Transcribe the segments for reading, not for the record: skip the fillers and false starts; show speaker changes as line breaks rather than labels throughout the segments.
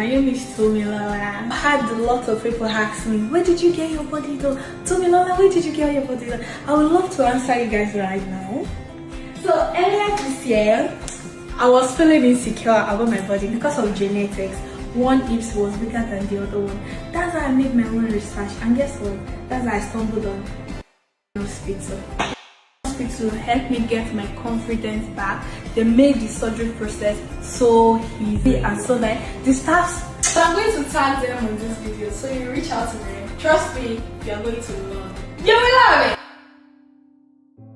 My name is Ewatomilola. I had a lot of people ask me, where did you get your body done? Ewatomilola, where did you get your body done? I would love to answer you guys right now. So earlier this year, I was feeling insecure about my body because of genetics. One hips was bigger than the other one. That's why I made my own research, and guess what? That's why I stumbled on hospital. Hospital helped me get my confidence back. They made the surgery process so easy and so that the staffs. So I'm going to tag them on this video, so you reach out to them. Trust me, you're going to love it. You will love it.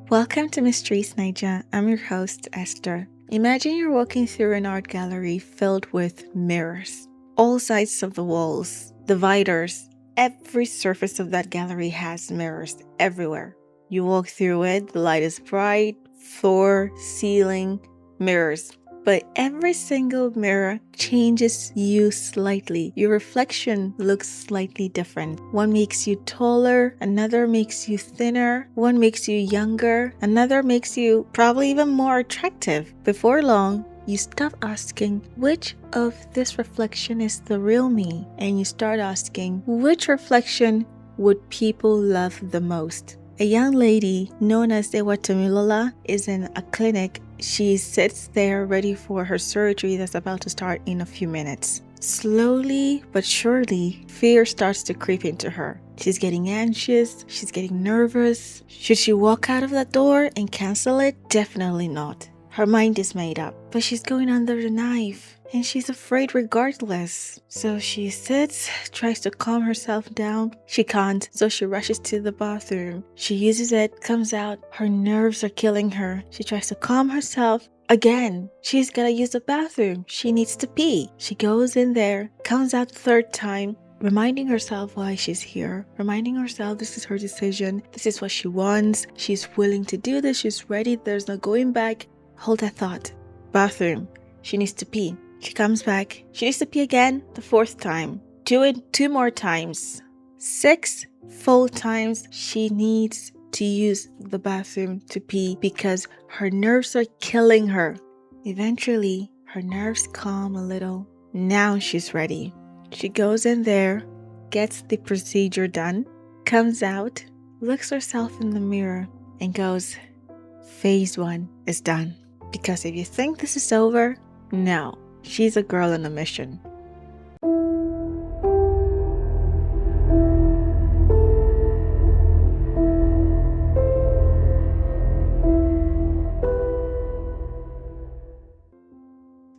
Welcome to Mysteries Niger. I'm your host, Esther. Imagine you're walking through an art gallery filled with mirrors. All sides of the walls, dividers, every surface of that gallery has mirrors everywhere. You walk through it, the light is bright, floor, ceiling, mirrors. But every single mirror changes you slightly. Your reflection looks slightly different. One makes you taller, another makes you thinner, one makes you younger, another makes you probably even more attractive. Before long, you stop asking, which of this reflection is the real me? And you start asking, which reflection would people love the most? A young lady known as Ewatomilola is in a clinic. She sits there ready for her surgery that's about to start in a few minutes. Slowly but surely, fear starts to creep into her. She's getting anxious, she's getting nervous. Should she walk out of that door and cancel it? Definitely not. Her mind is made up, but she's going under the knife. And she's afraid regardless. So she sits, tries to calm herself down. She can't, so she rushes to the bathroom. She uses it, comes out. Her nerves are killing her. She tries to calm herself. Again, she's gotta use the bathroom. She needs to pee. She goes in there, comes out the third time, reminding herself why she's here. Reminding herself this is her decision. This is what she wants. She's willing to do this. She's ready. There's no going back. Hold that thought. Bathroom. She needs to pee. She comes back. She needs to pee again the fourth time. Do it 2 more times. 6 full times she needs to use the bathroom to pee because her nerves are killing her. Eventually, her nerves calm a little. Now she's ready. She goes in there, gets the procedure done, comes out, looks herself in the mirror, and goes, phase 1 is done. Because if you think this is over, no. She's a girl on a mission.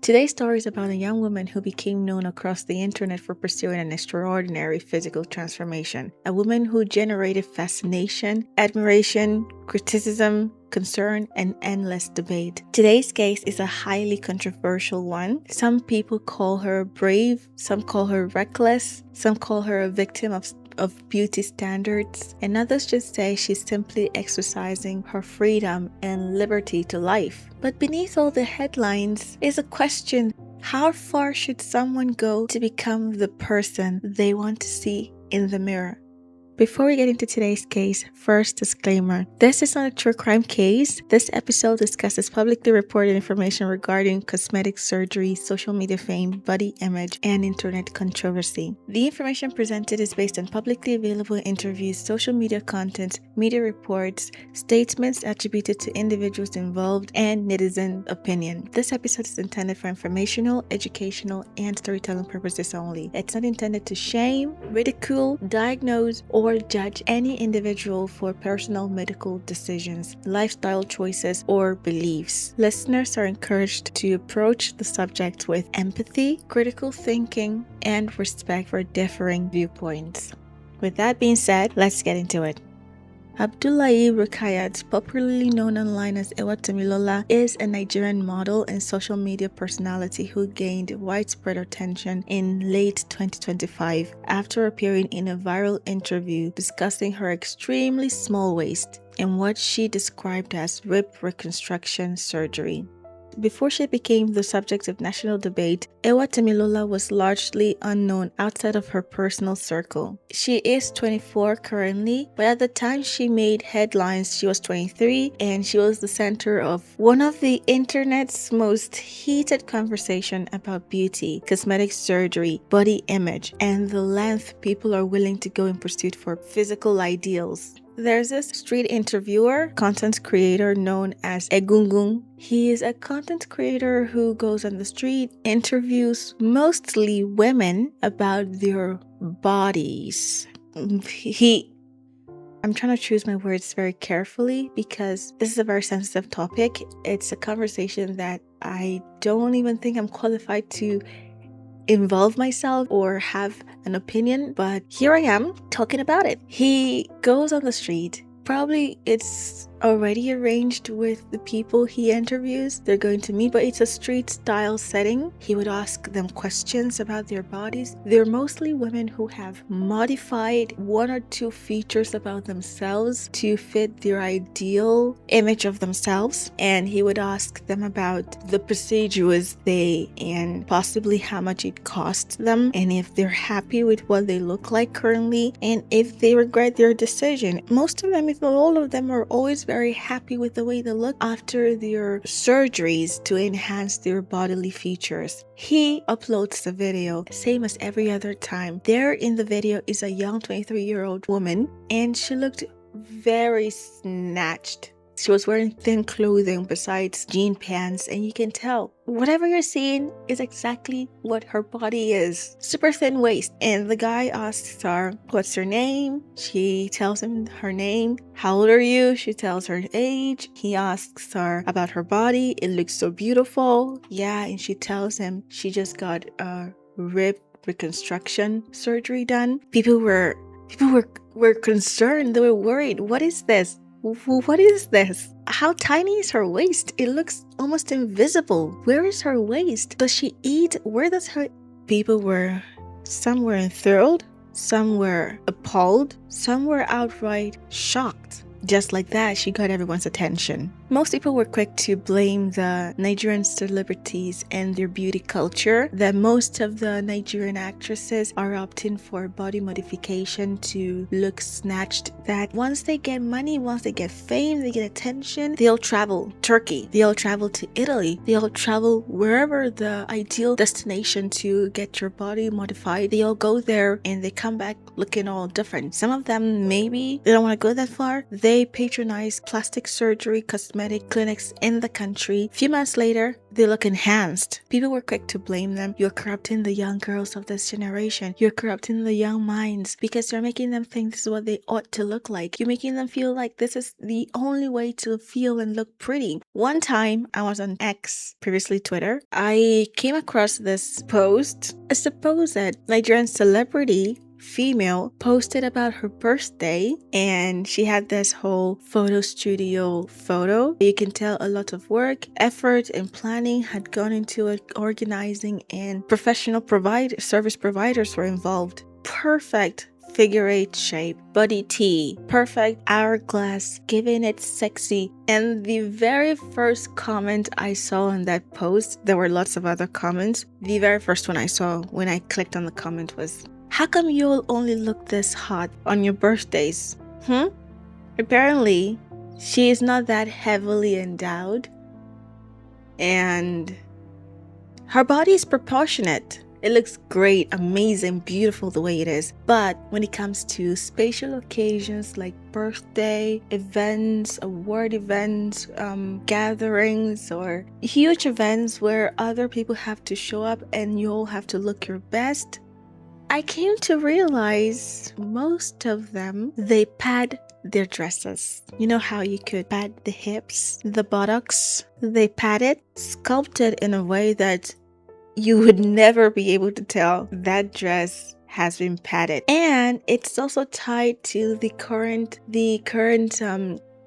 Today's story is about a young woman who became known across the internet for pursuing an extraordinary physical transformation. A woman who generated fascination, admiration, criticism, concern, and endless debate. Today's case is a highly controversial one. Some people call her brave, some call her reckless, some call her a victim of beauty standards, and others just say she's simply exercising her freedom and liberty to life. But beneath all the headlines is a question: how far should someone go to become the person they want to see in the mirror? Before we get into today's case, first disclaimer. This is not a true crime case. This episode discusses publicly reported information regarding cosmetic surgery, social media fame, body image, and internet controversy. The information presented is based on publicly available interviews, social media content, media reports, statements attributed to individuals involved, and netizen opinion. This episode is intended for informational, educational, and storytelling purposes only. It's not intended to shame, ridicule, diagnose, or judge any individual for personal medical decisions, lifestyle choices, or beliefs. Listeners are encouraged to approach the subject with empathy, critical thinking, and respect for differing viewpoints. With that being said, let's get into it. Abdullahi Rukayat, popularly known online as Ewatomilola, is a Nigerian model and social media personality who gained widespread attention in late 2025 after appearing in a viral interview discussing her extremely small waist and what she described as rib reconstruction surgery. Before she became the subject of national debate, Ewatomilola was largely unknown outside of her personal circle. She is 24 currently, but at the time she made headlines, she was 23, and she was the center of one of the internet's most heated conversation about beauty, cosmetic surgery, body image, and the length people are willing to go in pursuit for physical ideals. There's this street interviewer, content creator known as Egungun. He is a content creator who goes on the street, interviews mostly women about their bodies. I'm trying to choose my words very carefully because this is a very sensitive topic. It's a conversation that I don't even think I'm qualified to involve myself or have an opinion, but here I am talking about it. He goes on the street. Probably it's already arranged with the people he interviews. They're going to meet, but it's a street style setting. He would ask them questions about their bodies. They're mostly women who have modified one or two features about themselves to fit their ideal image of themselves. And he would ask them about the procedures and possibly how much it cost them, and if they're happy with what they look like currently, and if they regret their decision. Most of them, if not all of them, are always very happy with the way they look after their surgeries to enhance their bodily features. He uploads the video, same as every other time. There in the video is a young 23-year-old woman, and she looked very snatched. She was wearing thin clothing besides jean pants, and you can tell whatever you're seeing is exactly what her body is. Super thin waist. And the guy asks her, what's her name? She tells him her name. How old are you? She tells her age. He asks her about her body. It looks so beautiful. Yeah, and she tells him she just got a rib reconstruction surgery done. People were concerned. They were worried. What is this? What is this? How tiny is her waist? It looks almost invisible. Where is her waist? Does she eat? Where does her... Some were enthralled, some were appalled, some were outright shocked. Just like that, she got everyone's attention. Most people were quick to blame the Nigerian celebrities and their beauty culture, that most of the Nigerian actresses are opting for body modification to look snatched, that once they get money, once they get fame, they get attention, they'll travel Turkey, they'll travel to Italy, they'll travel wherever the ideal destination to get your body modified. They'll go there and they come back looking all different. Some of them, maybe they don't want to go that far. They patronize plastic surgery, cosmetic clinics in the country. A few months later, they look enhanced. People were quick to blame them. You're corrupting the young girls of this generation. You're corrupting the young minds because you're making them think this is what they ought to look like. You're making them feel like this is the only way to feel and look pretty. One time, I was on X, previously Twitter. I came across this post. A supposed Nigerian celebrity female posted about her birthday, and she had this whole photo studio photo. You can tell a lot of work, effort, and planning had gone into it, organizing, and professional service providers were involved. Perfect figure 8 shape, body T, perfect hourglass, giving it sexy. And the very first comment I saw on that post, there were lots of other comments. The very first one I saw when I clicked on the comment was, how come you'll only look this hot on your birthdays? Apparently, she is not that heavily endowed, and her body is proportionate. It looks great, amazing, beautiful the way it is. But when it comes to special occasions like birthday events, award events, gatherings, or huge events where other people have to show up and you all have to look your best, I came to realize most of them, they pad their dresses. You know how you could pad the hips, the buttocks? They pad it, sculpt it in a way that you would never be able to tell that dress has been padded. And it's also tied to the current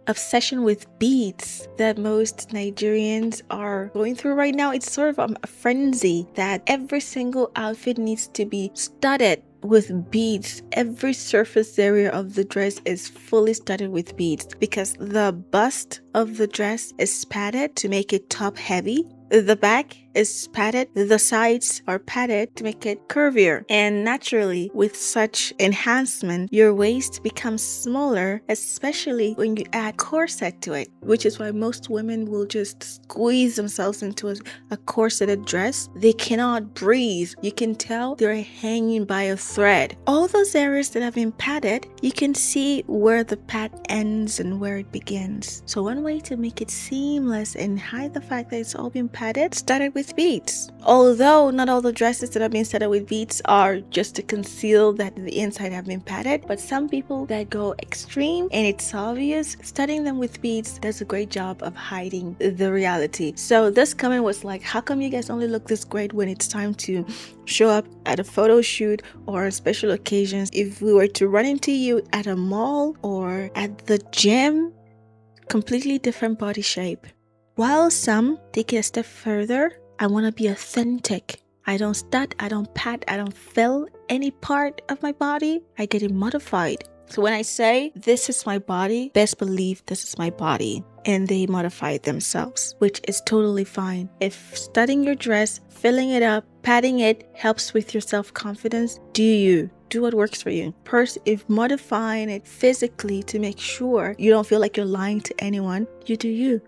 obsession with beads that most Nigerians are going through right now. It's sort of a frenzy that every single outfit needs to be studded with beads. Every surface area of the dress is fully studded with beads because the bust of the dress is padded to make it top heavy. The back is padded, the sides are padded to make it curvier. And naturally, with such enhancement, your waist becomes smaller, especially when you add corset to it, which is why most women will just squeeze themselves into a corseted dress. They cannot breathe. You can tell they're hanging by a thread. All those areas that have been padded, you can see where the pad ends and where it begins. So one way to make it seamless and hide the fact that it's all been padded, studded with beads. Although not all the dresses that have been studded with beads are just to conceal that the inside have been padded, but some people that go extreme and it's obvious, studding them with beads does a great job of hiding the reality. So this comment was like, how come you guys only look this great when it's time to show up at a photo shoot or special occasions? If we were to run into you at a mall or at the gym, completely different body shape. While some take it a step further, I want to be authentic. I don't stud, I don't pat, I don't fill any part of my body. I get it modified. So when I say this is my body, best believe this is my body. And they modify it themselves, which is totally fine. If studding your dress, filling it up, padding it helps with your self-confidence, do you. Do what works for you. First, if modifying it physically to make sure you don't feel like you're lying to anyone, you do you.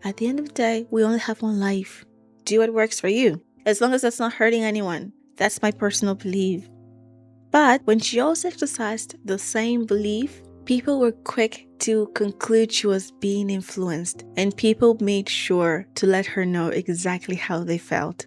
At the end of the day, we only have one life. Do what works for you. As long as that's not hurting anyone. That's my personal belief. But when she also exercised the same belief, people were quick to conclude she was being influenced, and people made sure to let her know exactly how they felt.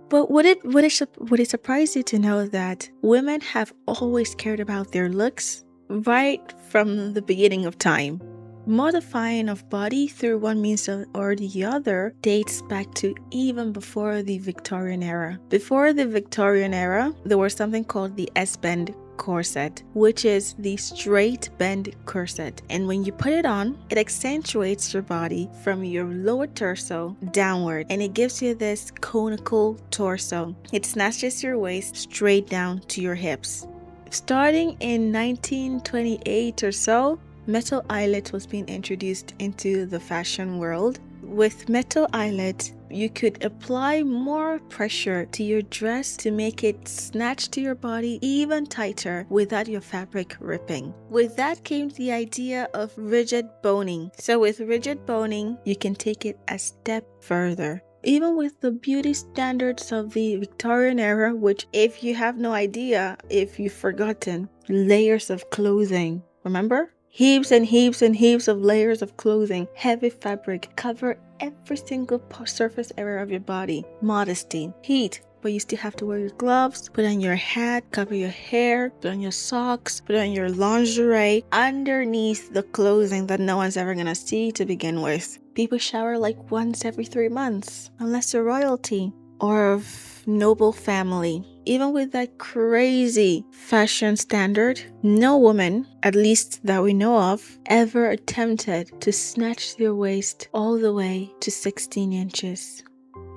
But would it surprise you to know that women have always cared about their looks right from the beginning of time? Modifying of body through one means or the other dates back to even before the Victorian era. Before the Victorian era, there was something called the S-bend corset, which is the straight bend corset. And when you put it on, it accentuates your body from your lower torso downward, and it gives you this conical torso. It snatches your waist straight down to your hips. Starting in 1928 or so, metal eyelet was being introduced into the fashion world. With metal eyelet, you could apply more pressure to your dress to make it snatch to your body even tighter without your fabric ripping. With that came the idea of rigid boning. So with rigid boning, you can take it a step further. Even with the beauty standards of the Victorian era, which if you have no idea, if you've forgotten, layers of clothing, remember? Heaps and heaps and heaps of layers of clothing, heavy fabric, cover every single surface area of your body. Modesty, heat, but you still have to wear your gloves, put on your hat, cover your hair, put on your socks, put on your lingerie underneath the clothing that no one's ever gonna see to begin with. People shower like once every 3 months, unless you're royalty or of noble family. Even with that crazy fashion standard, no woman, at least that we know of, ever attempted to snatch their waist all the way to 16 inches.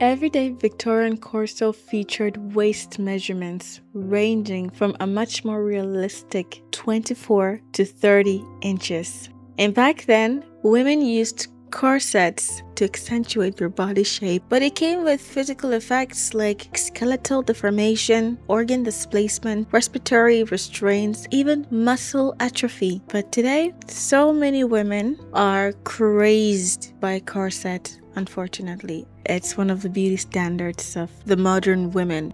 Everyday Victorian corset featured waist measurements ranging from a much more realistic 24 to 30 inches. And back then, women used corsets to accentuate your body shape, but it came with physical effects like skeletal deformation, organ displacement, respiratory restraints, even muscle atrophy. But today, so many women are crazed by corset. Unfortunately, it's one of the beauty standards of the modern women.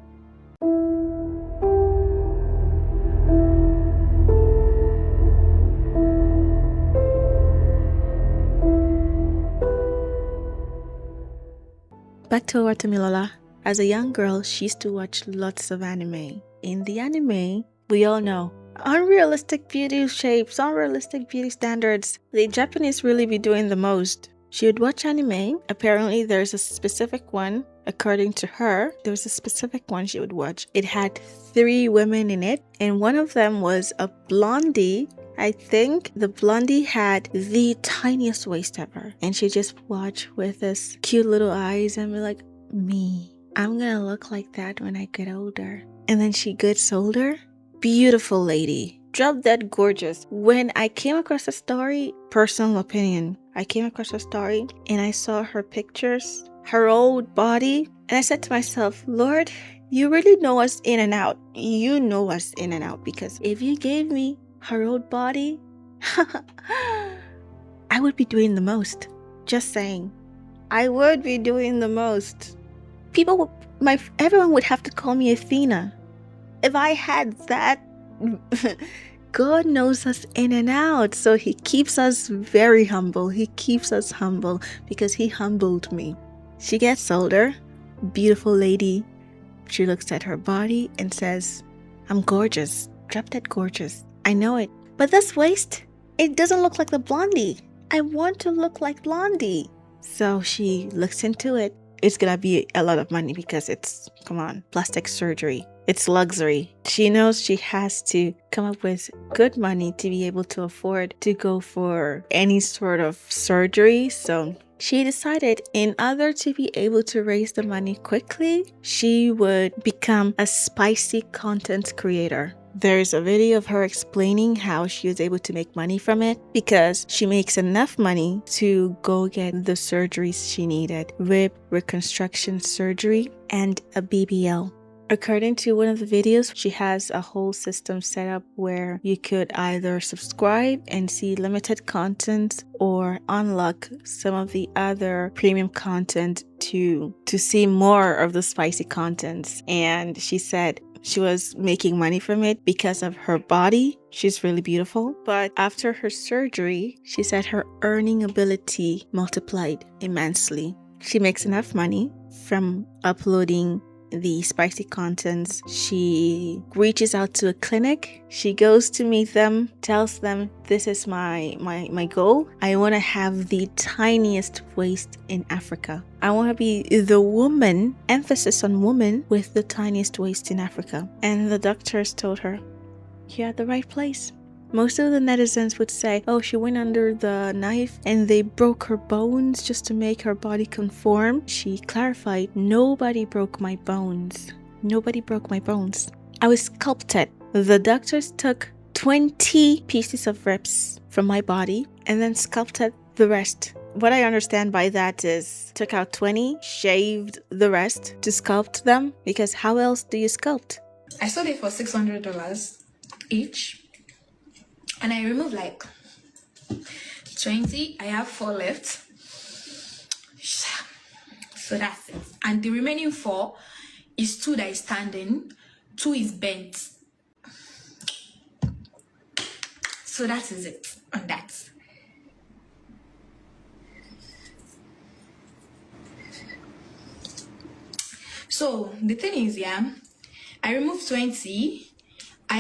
Back to Ewatomilola. As a young girl, she used to watch lots of anime. In the anime, we all know unrealistic beauty shapes, unrealistic beauty standards. The Japanese really be doing the most. She would watch anime. Apparently, there's a specific one. According to her, there was a specific one she would watch. It had 3 women in it, and one of them was a blondie. I think the blondie had the tiniest waist ever, and she just watched with this cute little eyes and be like, me, I'm gonna look like that when I get older. And then she gets older beautiful lady. Drop dead gorgeous. When I came across the story, personal opinion, I came across her story and I saw her pictures, her old body, and I said to myself, Lord, you really know us in and out. You know us in and out, because if you gave me her old body, I would be doing the most. Just saying. I would be doing the most. Everyone would have to call me Athena. If I had that, God knows us in and out. So he keeps us very humble. He keeps us humble because he humbled me. She gets older, beautiful lady. She looks at her body and says, I'm gorgeous. Drop dead gorgeous. I know it. But this waist, it doesn't look like the Blondie. I want to look like Blondie. So she looks into it. It's gonna be a lot of money because it's, come on, plastic surgery. It's luxury. She knows she has to come up with good money to be able to afford to go for any sort of surgery. So she decided, in order to be able to raise the money quickly, she would become a spicy content creator. There's a video of her explaining how she was able to make money from it, because she makes enough money to go get the surgeries she needed: rib reconstruction surgery and a BBL. According to one of the videos, she has a whole system set up where you could either subscribe and see limited content or unlock some of the other premium content to see more of the spicy contents. And she said she was making money from it because of her body. She's really beautiful. But after her surgery, she said her earning ability multiplied immensely. She makes enough money from uploading the spicy contents. She reaches out to a clinic. She goes to meet them, tells them, this is my goal. I want to have the tiniest waist in Africa. I want to be the woman, emphasis on woman, with the tiniest waist in Africa. And the doctors told her, you're at the right place. Most of the netizens would say, oh, she went under the knife and they broke her bones just to make her body conform. She clarified, nobody broke my bones. Nobody broke my bones. I was sculpted. The doctors took 20 pieces of ribs from my body and then sculpted the rest. What I understand by that is took out 20, shaved the rest to sculpt them, because how else do you sculpt?
I sold it for $600 each. And I removed like 20. I have 4 left. So that's it. And the remaining 4 is 2 that is standing, 2 is bent. So that is it on that. So the thing is, yeah, I removed 20. I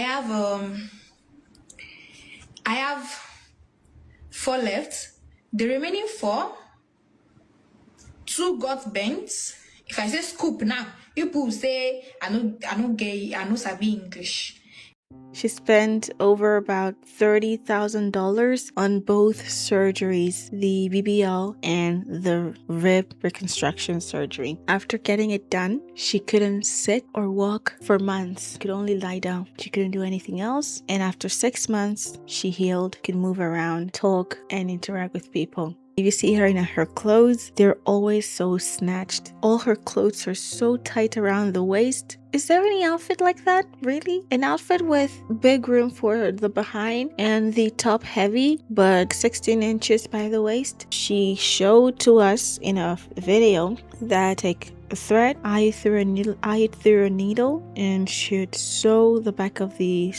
have 4 left. The remaining 4, 2 got bent. If I say scoop now, people say I know sabi English.
She spent over about $30,000 on both surgeries, the BBL and the rib reconstruction surgery. After getting it done, she couldn't sit or walk for months. She could only lie down. She couldn't do anything else. And after 6 months, she healed, could move around, talk, and interact with people. If you see her in her clothes, they're always so snatched. All her clothes are so tight around the waist. Is there any outfit like that? Really? An outfit with big room for the behind and the top heavy, but 16 inches by the waist? She showed to us in a video that take a thread, eye it through a needle, and should sew the back of the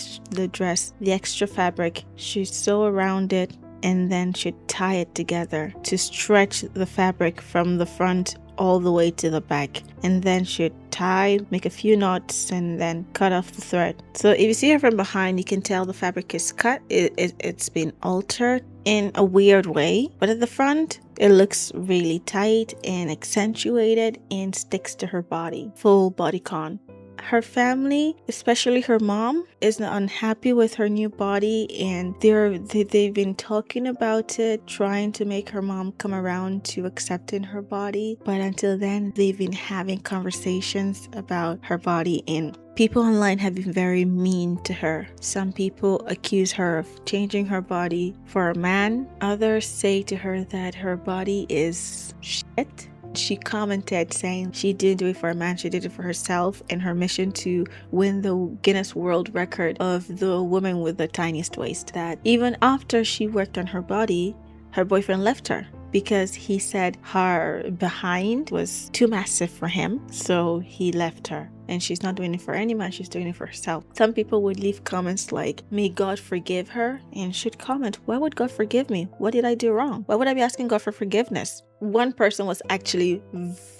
dress, the extra fabric. She'd sew around it and then should tie it together to stretch the fabric from the front all the way to the back, and then should tie, make a few knots, and then cut off the thread. So if you see her from behind, you can tell the fabric is cut. It's been altered in a weird way, but at the front it looks really tight and accentuated and sticks to her body. Full body con. her family, especially her mom, is unhappy with her new body, and they've been talking about it, trying to make her mom come around to accepting her body. But until then, they've been having conversations about her body, and people online have been very mean to her. Some people accuse her of changing her body for a man. Others say to her that her body is shit. She commented saying she didn't do it for a man, she did it for herself and her mission to win the Guinness World Record of the woman with the tiniest waist. That even after she worked on her body, her boyfriend left her because he said her behind was too massive for him, so he left her. And she's not doing it for any man, she's doing it for herself. Some people would leave comments like, may God forgive her, and should comment, why would God forgive me? What did I do wrong? Why would I be asking God for forgiveness? One person was actually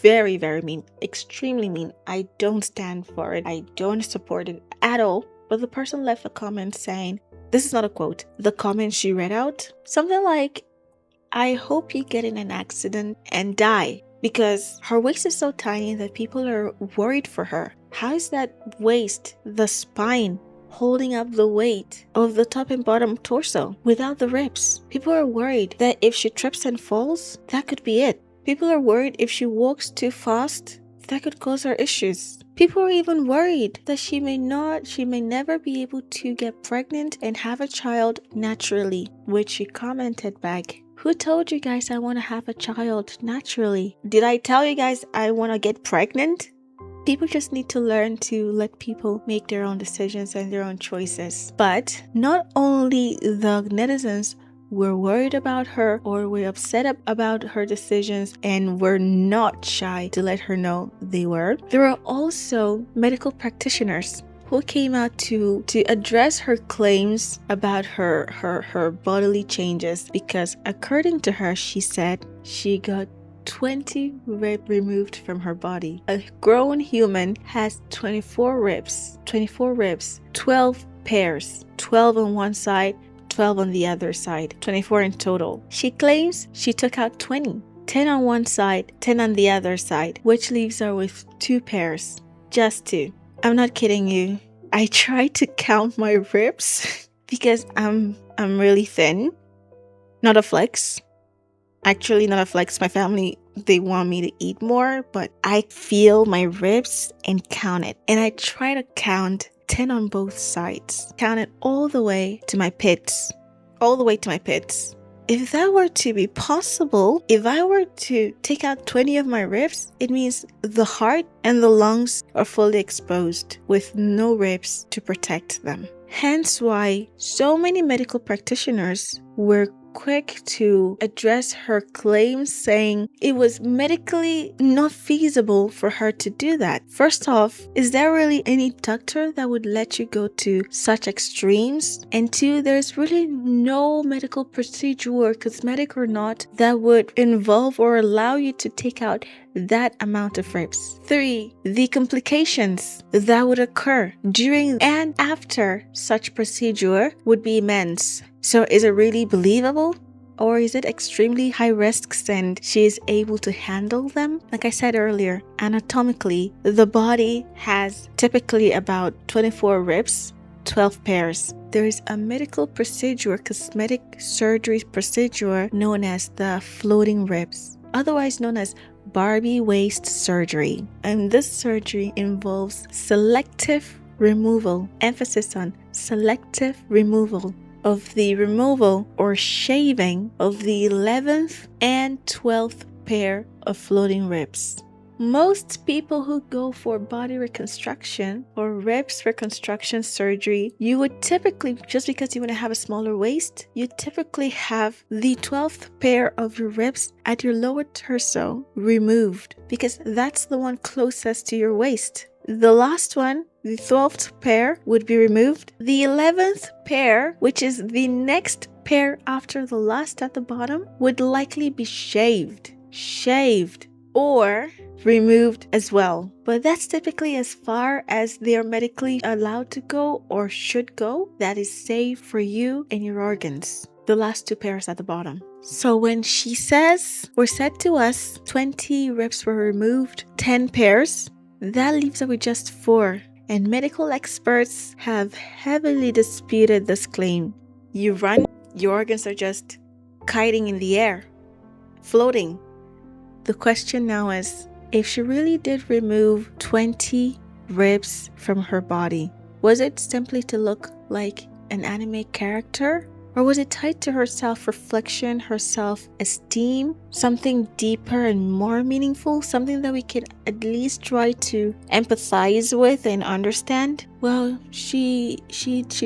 very, very mean, extremely mean. I don't stand for it. I don't support it at all. But the person left a comment saying, this is not a quote, the comment she read out, something like, I hope you get in an accident and die, because her waist is so tiny that people are worried for her. How is that waist, the spine, holding up the weight of the top and bottom torso without the ribs? People are worried that if she trips and falls, that could be it. People are worried if she walks too fast, that could cause her issues. People are even worried that she may never be able to get pregnant and have a child naturally, which she commented back, who told you guys I want to have a child naturally? Did I tell you guys I want to get pregnant? People just need to learn to let people make their own decisions and their own choices. But not only the netizens were worried about her or were upset about her decisions and were not shy to let her know they were, there were also medical practitioners who came out to address her claims about her bodily changes, because according to her, she said she got 20 ribs removed from her body. A grown human has 24 ribs, 12 pairs, 12 on one side, 12 on the other side, 24 in total. She claims she took out 20, 10 on one side, 10 on the other side, which leaves her with 2 pairs, just 2. I'm not kidding you. I tried to count my ribs because I'm really thin. Not a flex. Actually, not a flex. My family, they want me to eat more, but I feel my ribs and count it. And I try to count 10 on both sides. Count it all the way to my pits. All the way to my pits. If that were to be possible, if I were to take out 20 of my ribs, it means the heart and the lungs are fully exposed with no ribs to protect them. Hence why so many medical practitioners were quick to address her claims, saying it was medically not feasible for her to do that. First off, is there really any doctor that would let you go to such extremes? And 2, there's really no medical procedure, cosmetic or not, that would involve or allow you to take out that amount of ribs. 3, the complications that would occur during and after such procedure would be immense. So is it really believable? Or is it extremely high risks and she is able to handle them? Like I said earlier, anatomically, the body has typically about 24 ribs, 12 pairs. There is a medical procedure, cosmetic surgery procedure known as the floating ribs, otherwise known as Barbie waist surgery. And this surgery involves selective removal, emphasis on selective removal, of the removal or shaving of the 11th and 12th pair of floating ribs. Most people who go for body reconstruction or ribs reconstruction surgery, you would typically, just because you want to have a smaller waist, you typically have the 12th pair of your ribs at your lower torso removed, because that's the one closest to your waist. The last one, the 12th pair, would be removed. The 11th pair, which is the next pair after the last at the bottom, would likely be shaved or removed as well. But that's typically as far as they are medically allowed to go or should go. That is safe for you and your organs. The last 2 pairs at the bottom. So when she says, or said to us, 20 ribs were removed, 10 pairs, that leaves her with just 4. and medical experts have heavily disputed this claim. You run, your organs are just kiting in the air, floating. The question now is, if she really did remove 20 ribs from her body, was it simply to look like an anime character? Or was it tied to her self-reflection, her self-esteem, something deeper and more meaningful, something that we could at least try to empathize with and understand? Well, she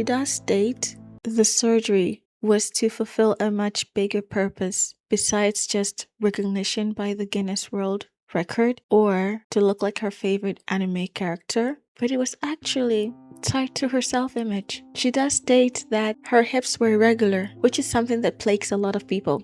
does state the surgery was to fulfill a much bigger purpose besides just recognition by the Guinness World Record or to look like her favorite anime character, but it was actually tied to her self-image. She does state that her hips were irregular, which is something that plagues a lot of people.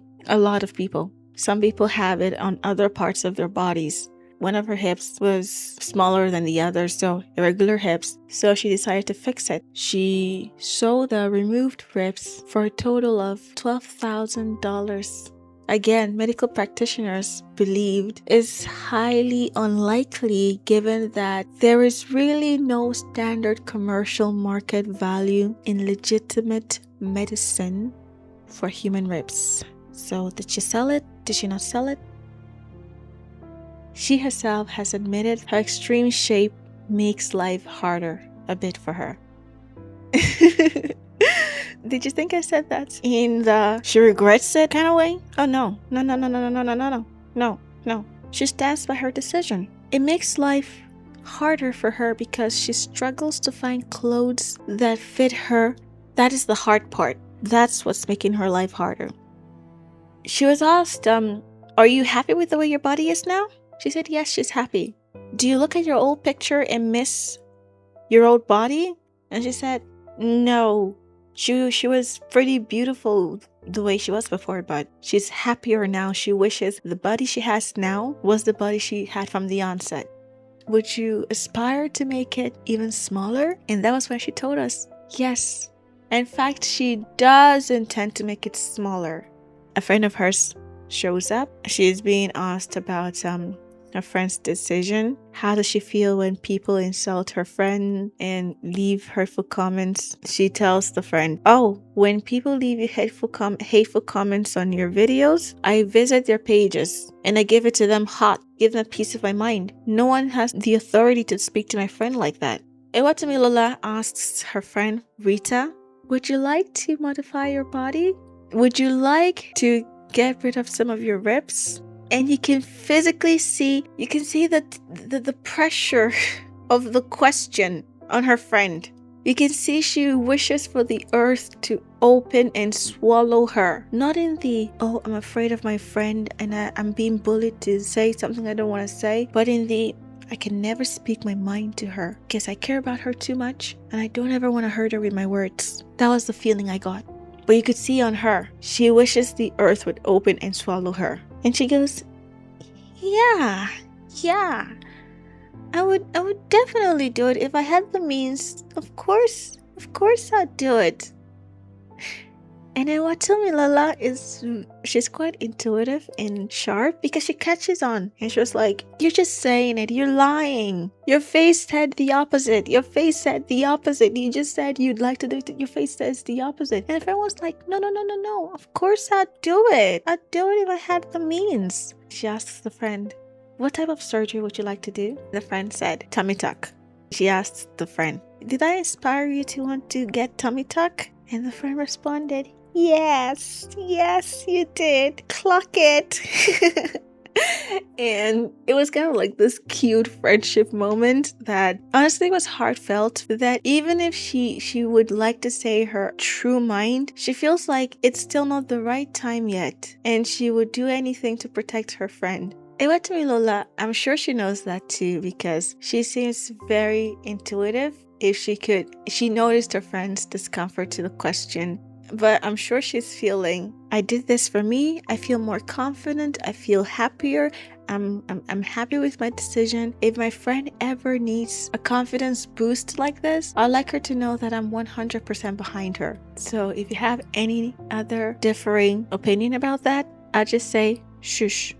Some people have it on other parts of their bodies. One of her hips was smaller than the other, so irregular hips. So she decided to fix it. She sold the removed ribs for a total of $12,000. Again, medical practitioners believed is highly unlikely given that there is really no standard commercial market value in legitimate medicine for human ribs. So did she sell it? Did she not sell it? She herself has admitted her extreme shape makes life harder a bit for her. Did you think I said that in the she regrets it kind of way? Oh no. No. She stands by her decision. It makes life harder for her because she struggles to find clothes that fit her. That is the hard part. That's what's making her life harder. She was asked, are you happy with the way your body is now? She said yes, she's happy. Do you look at your old picture and miss your old body? And she said no. She was pretty beautiful the way she was before, but she's happier now. She wishes the body she has now was the body she had from the onset. Would you aspire to make it even smaller? And that was when she told us, yes. In fact, she does intend to make it smaller. A friend of hers shows up. She is being asked about her friend's decision. How does she feel when people insult her friend and leave hurtful comments? She tells the friend, oh, when people leave you hateful comments on your videos, I visit their pages and I give it to them hot, give them a piece of my mind. No one has the authority to speak to my friend like that. Ewatomilola asks her friend, Rita, would you like to modify your body? Would you like to get rid of some of your ribs? And you can physically see, the pressure of the question on her friend. You can see she wishes for the earth to open and swallow her. Not in the, oh, I'm afraid of my friend and I'm being bullied to say something I don't want to say, but in the, I can never speak my mind to her because I care about her too much and I don't ever want to hurt her with my words. That was the feeling I got. But you could see on her, she wishes the earth would open and swallow her. And she goes, yeah, I would definitely do it if I had the means. Of course I'd do it. And then Ewatomilola she's quite intuitive and sharp because she catches on. And she was like, you're just saying it, you're lying. Your face said the opposite. You just said you'd like to do it. Your face says the opposite. And the friend was like, no. Of course I'd do it. I'd do it if I had the means. She asks the friend, what type of surgery would you like to do? The friend said, tummy tuck. She asked the friend, did I inspire you to want to get tummy tuck? And the friend responded, yes, you did. Clock it. And it was kind of like this cute friendship moment that honestly was heartfelt, that even if she would like to say her true mind, she feels like it's still not the right time yet, and she would do anything to protect her friend. Ewatomilola, I'm sure she knows that too, because she seems very intuitive. She noticed her friend's discomfort to the question, but I'm sure she's feeling, I did this for me. I feel more confident. I feel happier. I'm happy with my decision. If my friend ever needs a confidence boost like this, I'd like her to know that I'm 100% behind her. So if you have any other differing opinion about that, I'll just say, shush.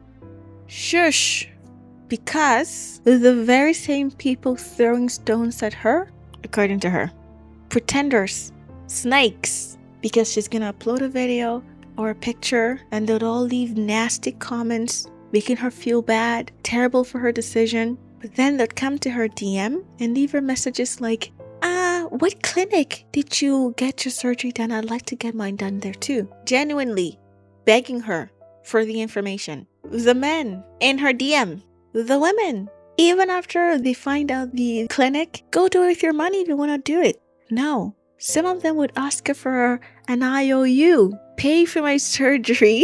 Because the very same people throwing stones at her according to her. Pretenders, snakes, because she's gonna upload a video or a picture and they'll all leave nasty comments, making her feel bad, terrible for her decision. But then they'll come to her DM and leave her messages like, what clinic did you get your surgery done? I'd like to get mine done there too. Genuinely begging her for the information. The men in her DM, the women, even after they find out the clinic, go do it with your money if you want to do it. No. Some of them would ask her for an IOU. Pay for my surgery.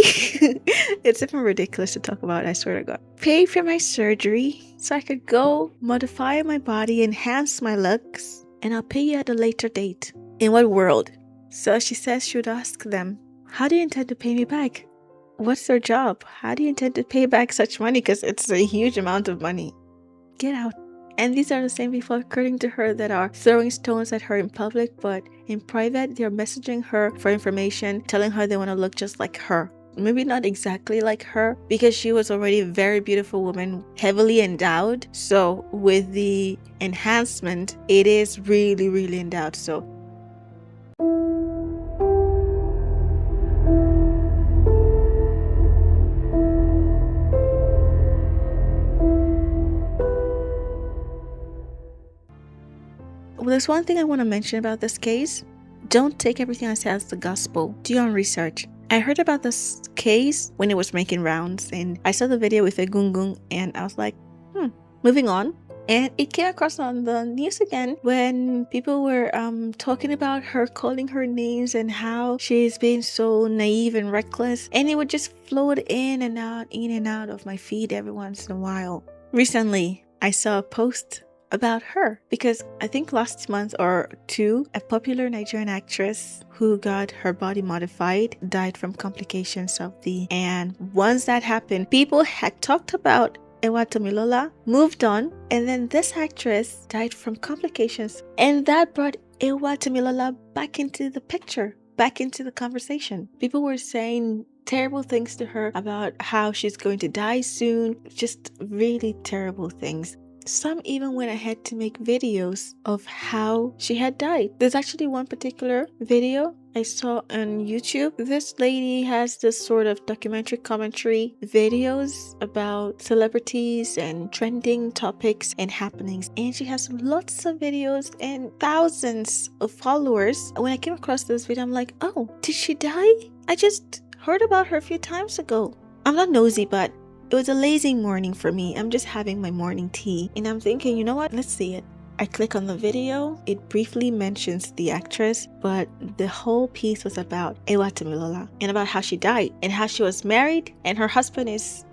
It's even ridiculous to talk about, I swear to God. Pay for my surgery so I could go modify my body, enhance my looks, and I'll pay you at a later date. In what world? So she says she would ask them, how do you intend to pay me back? What's their job? How do you intend to pay back such money? Because it's a huge amount of money. Get out. And these are the same people, according to her, that are throwing stones at her in public, but in private, they're messaging her for information, telling her they want to look just like her. Maybe not exactly like her, because she was already a very beautiful woman, heavily endowed. So with the enhancement, it is really, really endowed. So there's one thing I want to mention about this case. Don't take everything I say as the gospel. Do your own research. I heard about this case when it was making rounds, and I saw the video with a gungung, and I was like, moving on. And it came across on the news again when people were talking about her, calling her names and how she's being so naive and reckless. And it would just float in and out of my feed every once in a while. Recently, I saw a post about her because I think last month or two, a popular Nigerian actress who got her body modified died from complications of and once that happened, people had talked about Ewatomilola, moved on, and then this actress died from complications, and that brought Ewatomilola back into the picture, back into the conversation. People were saying terrible things to her about how she's going to die soon, just really terrible things. Some even went ahead to make videos of how she had died. There's actually one particular video I saw on YouTube. This lady has this sort of documentary commentary videos about celebrities and trending topics and happenings. And she has lots of videos and thousands of followers. When I came across this video, I'm like, oh, did she die? I just heard about her a few times ago. I'm not nosy, but it was a lazy morning for me. I'm just having my morning tea and I'm thinking, you know what? Let's see it. I click on the video. It briefly mentions the actress, but the whole piece was about Ewatomilola and about how she died and how she was married and her husband is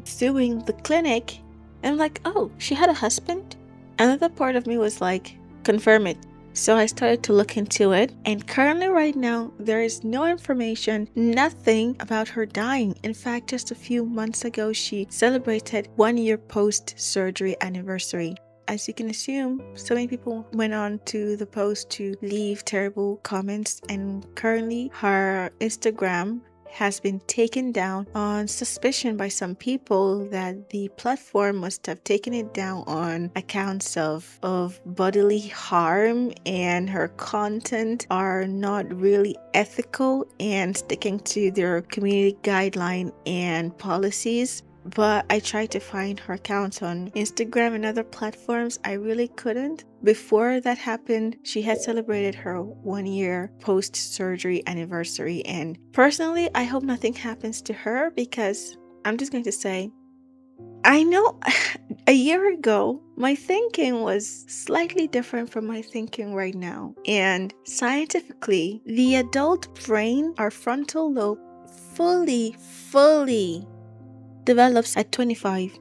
suing the clinic. And I'm like, oh, she had a husband? Another part of me was like, confirm it. So I started to look into it, and currently right now there is no information, nothing about her dying. In fact, just a few months ago she celebrated 1 year post-surgery anniversary. As you can assume, so many people went on to the post to leave terrible comments, and currently her Instagram has been taken down on suspicion by some people that the platform must have taken it down on accounts of bodily harm, and her content are not really ethical and sticking to their community guideline and policies. But I tried to find her accounts on Instagram and other platforms. I really couldn't. Before that happened, she had celebrated her 1 year post-surgery anniversary. And personally, I hope nothing happens to her, because I'm just going to say, I know a year ago, my thinking was slightly different from my thinking right now. And scientifically, the adult brain, our frontal lobe, fully develops at 25.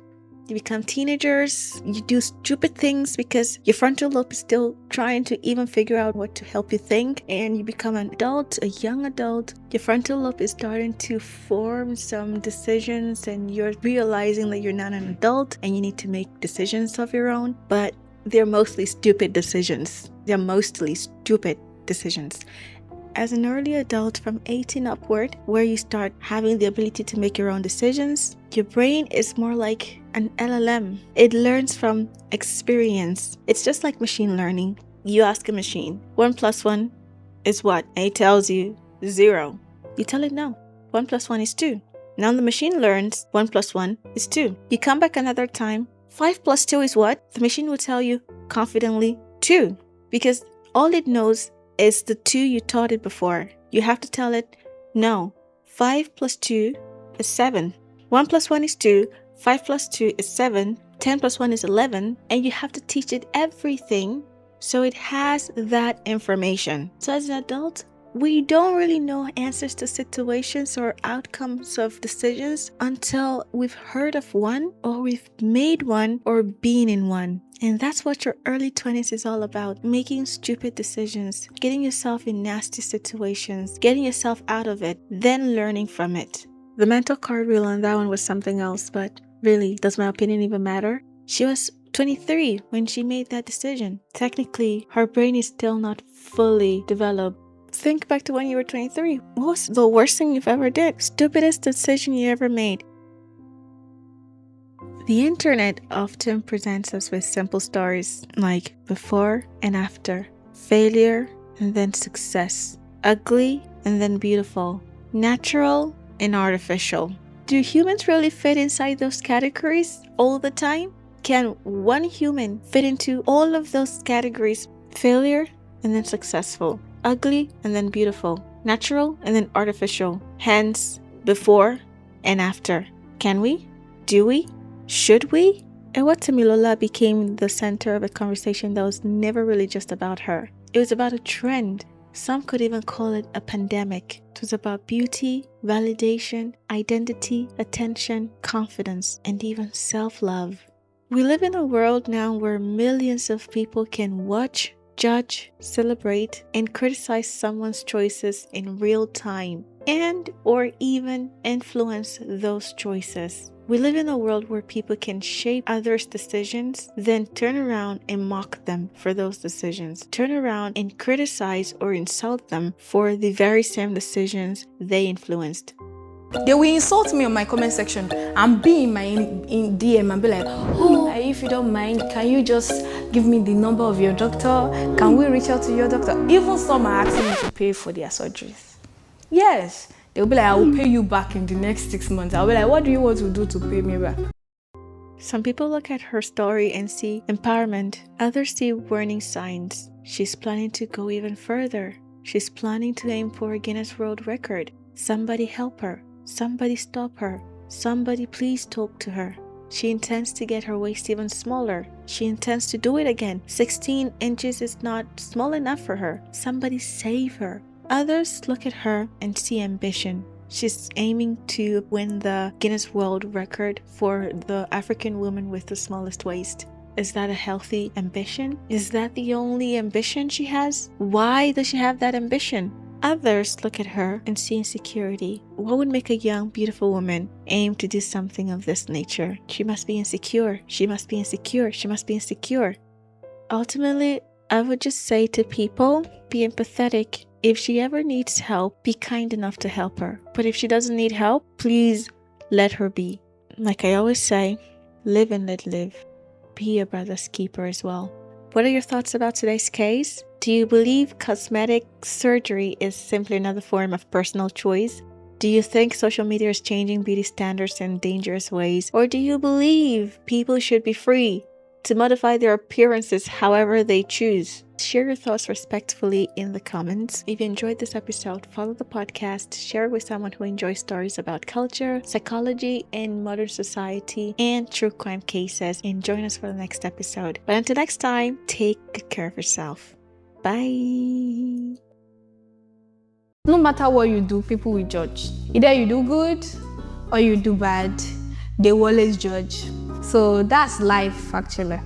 You become teenagers, you do stupid things because your frontal lobe is still trying to even figure out what to help you think, and you become an adult, a young adult. Your frontal lobe is starting to form some decisions, and you're realizing that you're not an adult and you need to make decisions of your own, but they're mostly stupid decisions. as an early adult from 18 upward, where you start having the ability to make your own decisions, your brain is more like an LLM. It learns from experience. It's just like machine learning. You ask a machine, 1 plus 1 is what? And it tells you 0. You tell it no. 1 plus 1 is 2. Now the machine learns 1 plus 1 is 2. You come back another time, 5 plus 2 is what? The machine will tell you confidently 2. Because all it knows is the 2 you taught it before. You have to tell it, no, 5 plus 2 is 7. 1 plus 1 is 2. 5 plus 2 is 7. 10 plus 1 is 11. And you have to teach it everything so it has that information. So as an adult, we don't really know answers to situations or outcomes of decisions until we've heard of one, or we've made one, or been in one. And that's what your early 20s is all about. Making stupid decisions, getting yourself in nasty situations, getting yourself out of it, then learning from it. The mental card wheel on that one was something else, but really, does my opinion even matter? She was 23 when she made that decision. Technically, her brain is still not fully developed. Think back to when you were 23. What was the worst thing you've ever did? Stupidest decision you ever made? The internet often presents us with simple stories like before and after, failure and then success, ugly and then beautiful, natural and artificial. Do humans really fit inside those categories all the time? Can one human fit into all of those categories? Failure and then successful, ugly and then beautiful, natural and then artificial, hence before and after. Can we? Do we? Should we? Ewatomilola became the center of a conversation that was never really just about her. It was about a trend. Some could even call it a pandemic. It was about beauty, validation, identity, attention, confidence, and even self-love. We live in a world now where millions of people can watch, judge, celebrate, and criticize someone's choices in real time, and or even influence those choices. We live in a world where people can shape others' decisions, then turn around and mock them for those decisions. Turn around and criticize or insult them for the very same decisions they influenced.
They will insult me on my comment section and be in my DM and be like, oh, if you don't mind, can you just give me the number of your doctor? Can we reach out to your doctor? Even some are asking me to pay for their surgeries. Yes. They'll be like, I will pay you back in the next 6 months. I'll be like, what do you want to do to pay me back?
Some people look at her story and see empowerment. Others see warning signs. She's planning to go even further. She's planning to aim for a Guinness World Record. Somebody help her. Somebody stop her. Somebody please talk to her. She intends to get her waist even smaller. She intends to do it again. 16 inches is not small enough for her. Somebody save her. Others look at her and see ambition. She's aiming to win the Guinness World Record for the African woman with the smallest waist. Is that a healthy ambition? Is that the only ambition she has? Why does she have that ambition? Others look at her and see insecurity. What would make a young, beautiful woman aim to do something of this nature? She must be insecure. She must be insecure. She must be insecure. Ultimately, I would just say to people, be empathetic. If she ever needs help, be kind enough to help her. But if she doesn't need help, please let her be. Like I always say, live and let live. Be your brother's keeper as well. What are your thoughts about today's case? Do you believe cosmetic surgery is simply another form of personal choice? Do you think social media is changing beauty standards in dangerous ways? Or do you believe people should be free to modify their appearances however they choose? Share your thoughts respectfully in the comments. If you enjoyed this episode, follow the podcast, share it with someone who enjoys stories about culture, psychology, and modern society, and true crime cases, and join us for the next episode. But until next time, take good care of yourself. Bye.
No matter what you do, people will judge. Either you do good or you do bad, they will always judge. So that's life, actually.